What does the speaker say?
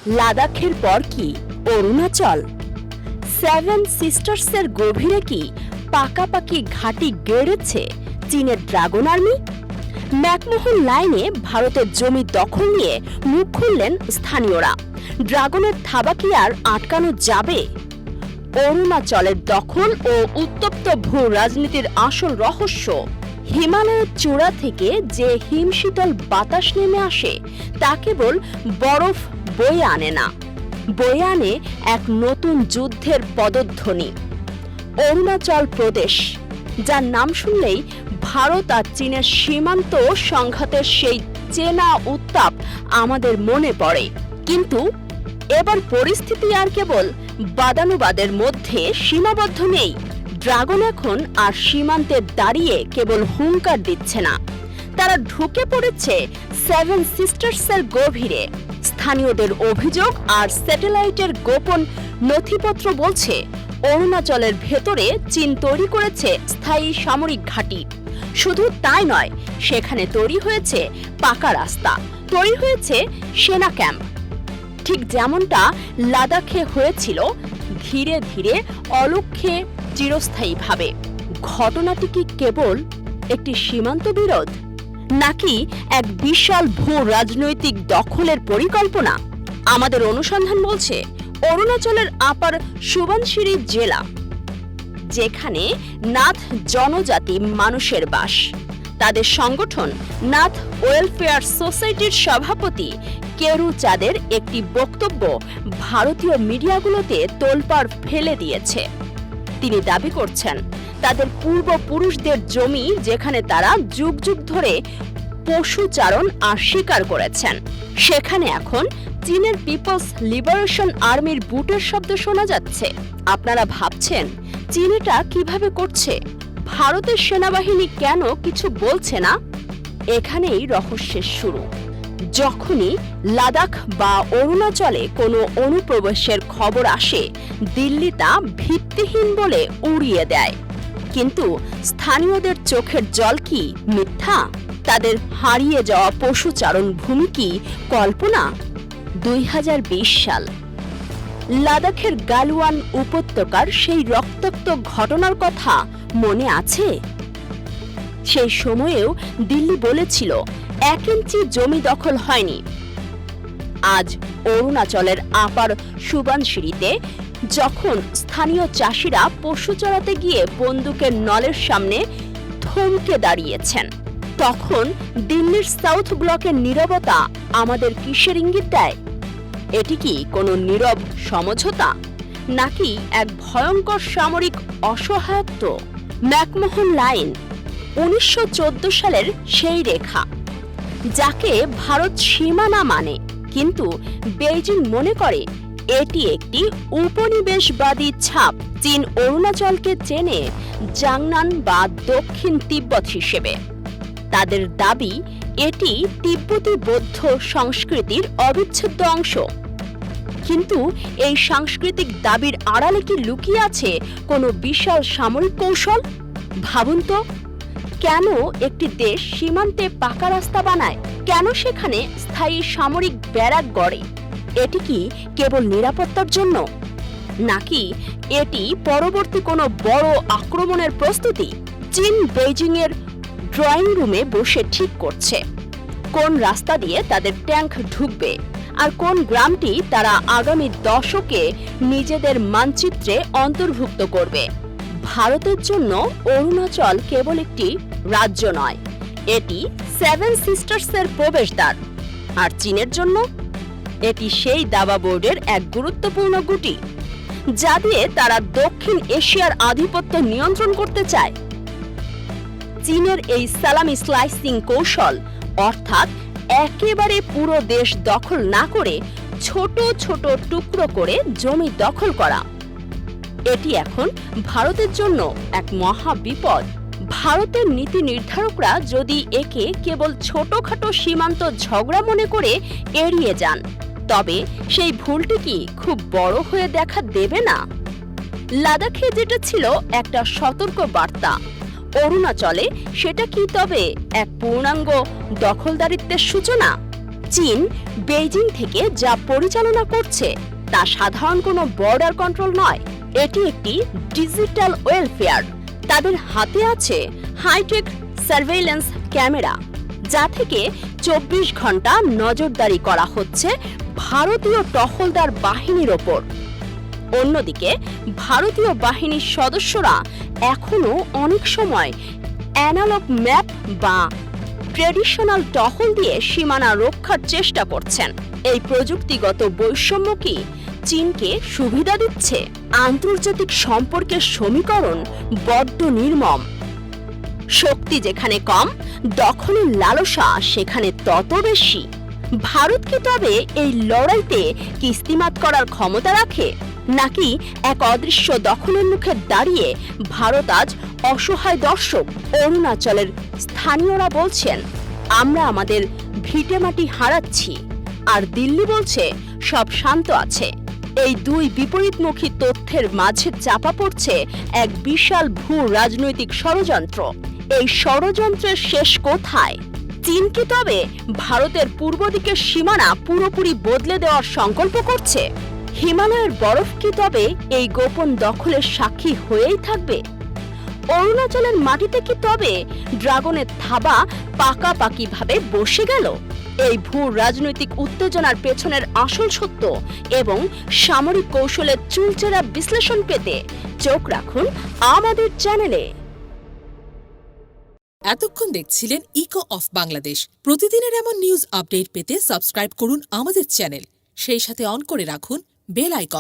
লাদাখের পর কি অরুণাচল? সেভেন সিস্টার্সের গভীরে কি পাকাপাকি ঘাঁটি গেড়েছে চীনের ড্রাগন আর্মি? ম্যাকমোহন লাইনে ভারতের জমি দখল নিয়ে মুখ খুললেন স্থানীয়রা। ড্রাগনের থাবা কি আর আটকানো যাবে? অরুণাচলের দখল ও উত্তপ্ত ভূ রাজনীতির আসল রহস্য। হিমালয়ের চূড়া থেকে যে হিমশীতল বাতাস নেমে আসে তা কেবল বরফ বয়ে আনে না, বয়ে আনে এক নতুন যুদ্ধের পদধ্বনি। অরুণাচল প্রদেশ, যার নাম শুনলেই ভারত আর চীনের সীমান্ত সংঘাতের সেই চেনা উত্তাপ আমাদের মনে পড়ে। কিন্তু এবার পরিস্থিতি আর কেবল বাদানুবাদের মধ্যে সীমাবদ্ধ নেই। ড্রাগন এখন আর সীমান্তে দাঁড়িয়ে কেবল হুঙ্কার দিচ্ছে না, তারা ঢুকে পড়েছে সেভেন সিস্টার্সের গভীরে। স্থানীয়দের অভিযোগ আর স্যাটেলাইটের গোপন নথিপত্র বলছে অরুণাচলের ভেতরে চীন তৈরি করেছে স্থায়ী সামরিক ঘাঁটি। শুধু তাই নয়, সেখানে তৈরি হয়েছে পাকা রাস্তা, তৈরি হয়েছে সেনা ক্যাম্প। ঠিক যেমনটা লাদাখে হয়েছিল, ধীরে ধীরে অলক্ষ্যে চিরস্থায়ীভাবে। ঘটনাটি কি কেবল একটি সীমান্ত বিরোধ, নাকি এক বিশাল ভূ রাজনৈতিক দখলের পরিকল্পনা? আমাদের অনুসন্ধান বলছে অরুণাচলের আপার সুবানসিরি জেলা, যেখানে নাথ জনজাতি মানুষের বাস। তাদের সংগঠন নাথ ওয়েলফেয়ার সোসাইটির সভাপতি কেরু চাঁদের একটি বক্তব্য ভারতীয় মিডিয়াগুলোতে তোলপাড় ফেলে দিয়েছে। তিনি দাবি করছেন তাদের পূর্বপুরুষদের জমি, যেখানে তারা যুগ যুগ ধরে পশুচারণ আর শিকার করেছেন, সেখানে এখন চীনের পিপলস লিবারেশন আর্মির বুটের শব্দ শোনা যাচ্ছে। আপনারা ভাবছেন চীন এটা কিভাবে করছে? ভারতের সেনাবাহিনী কেন কিছু বলছে না? এখানেই রহস্যের শুরু। যখনই লাদাখ বা অরুণাচলে কোনো অনুপ্রবেশের খবর আসে, দিল্লি তা ভিত্তিহীন বলে উড়িয়ে দেয়। কিন্তু স্থানীয়দের চোখের জল কি মিথ্যা? তাদের হারিয়ে যাওয়া পশুচারণ ভূমি কি কল্পনা? 2020 সাল, লাদাখের গালওয়ান উপত্যকার সেই রক্তাক্ত ঘটনার কথা মনে আছে? সেই সময়েও দিল্লি বলেছিল 1 ইঞ্চি জমি দখল হয়নি। আজ অরুণাচলের আপার সুবানসিরিতে যখন স্থানীয় চাষিরা পশু চড়াতে গিয়ে বন্দুকের নলের সামনে থমকে দাঁড়িয়েছেন, তখন দিল্লির সাউথ ব্লকের নীরবতা আমাদের কিসের ইঙ্গিত দেয়? এটি কি কোনো নীরব সমঝোতা, নাকি এক ভয়ঙ্কর সামরিক অসহায়ত্ব? ম্যাকমোহন লাইন 1914 সালের সেই রেখা, যাকে ভারত সীমানা মানে, কিন্তু বেইজিং মনে করে এটি একটি উপনিবেশবাদী ছাপ। চীন অরুণাচলকে চেনে জাংনান বা দক্ষিণ তিব্বত হিসেবে। তাদের দাবি এটি তিব্বতী বৌদ্ধ সংস্কৃতির অবিচ্ছেদ্য অংশ। কিন্তু এই সাংস্কৃতিক দাবির আড়ালে কি লুকিয়ে আছে কোনো বিশাল সামরিক কৌশল? ভাবুন তো, কেন একটি দেশ সীমান্তে পাকা রাস্তা বানায়? কেন সেখানে স্থায়ী সামরিক ব্যারাক গড়ে? এটি কি কেবল নিরাপত্তার জন্য, নাকি এটি পরবর্তী কোনো বড় আক্রমণের প্রস্তুতি? চীন বেইজিং এর ড্রয়িং রুমে বসে ঠিক করছে কোন রাস্তা দিয়ে তাদের ট্যাঙ্ক ঢুকবে, আর কোন গ্রামটি তারা আগামী দশকে নিজেদের মানচিত্রে অন্তর্ভুক্ত করবে। ভারতের জন্য অরুণাচল কেবল একটি রাজ্য নয়, এটি সেভেন সিস্টার্সের প্রবেশদ্বার। আর চীনের জন্য এটি সেই দাবা বোর্ডের এক গুরুত্বপূর্ণ গুটি, যা দিয়ে তারা দক্ষিণ এশিয়ার আধিপত্য নিয়ন্ত্রণ করতে চায়। চীনের এই সালামি স্লাইসিং কৌশল, অর্থাৎ একেবারে পুরো দেশ দখল না করে ছোট ছোট টুকরো করে জমি দখল করা, এটি এখন ভারতের জন্য এক মহা বিপদ। ভারতের নীতি নির্ধারকরা যদি একে কেবল ছোটখাটো সীমান্ত ঝগড়া মনে করে এড়িয়ে যান, তবে সেই ভুলটি কি খুব বড় হয়ে দেখা দেবে না? লাদাখে যেটা ছিল একটা সতর্ক বার্তা, অরুণাচলে সেটা কি তবে এক পূর্ণাঙ্গ দখলদারিত্বের সূচনা? চীন বেইজিং থেকে যা পরিচালনা করছে তা সাধারণ কোনো বর্ডার কন্ট্রোল নয়, এটি একটি ডিজিটাল ওয়েলফেয়ার। তাদের হাতে আছে হাইটেক সার্ভেইলেন্স ক্যামেরা, যা থেকে 24 ঘন্টা নজরদারি করা হচ্ছে ভারতীয় টহলদার বাহিনীর ওপর। অন্যদিকে ভারতীয় বাহিনীর সদস্যরা এখনও অনেক সময় অ্যানালগ ম্যাপ বা ট্রেডিশনাল টহল দিয়ে সীমানা রক্ষার চেষ্টা করছেন। এই প্রযুক্তিগত বৈষম্য কি চীনকে সুবিধা দিচ্ছে? আন্তর্জাতিক সম্পর্কের সমীকরণ বড্ড নির্মম। শক্তি যেখানে কম, দখলের লালসা সেখানে তত বেশি। ভারত কি তবে এই লড়াইতে কিস্তিমাত করার ক্ষমতা রাখে, নাকি এক অদৃশ্য দখলের মুখে দাঁড়িয়ে ভারত আজ অসহায় দর্শক? অরুণাচলের স্থানীয়রা বলছেন, আমরা আমাদের ভিটেমাটি হারাচ্ছি, আর দিল্লি বলছে সব শান্ত আছে। এই দুই বিপরীতমুখী তথ্যের মাঝে চাপা পড়ছে এক বিশাল ভূ রাজনৈতিক ষড়যন্ত্র। এই ষড়যন্ত্রের শেষ কোথায়? চীন কি তবে ভারতের পূর্ব দিকের সীমানা পুরোপুরি বদলে দেওয়ার সংকল্প করছে? হিমালয়ের বরফ কি তবে এই গোপন দখলের সাক্ষী হয়েই থাকবে? অরুণাচলের মাটিতে কি তবে ড্রাগনের থাবা পাকাপাকিভাবে বসে গেল? এই ভূ রাজনৈতিক উত্তেজনার পেছনের আসল সত্য এবং সামরিক কৌশলের চুলচেরা বিশ্লেষণ পেতে চোখ রাখুন আমাদের চ্যানেলে। এতক্ষণ দেখছিলেন ইকো অফ বাংলাদেশ। প্রতিদিনের এমন নিউজ আপডেট পেতে সাবস্ক্রাইব করুন আমাদের চ্যানেল, সেই সাথে অন করে রাখুন বেল আইকন।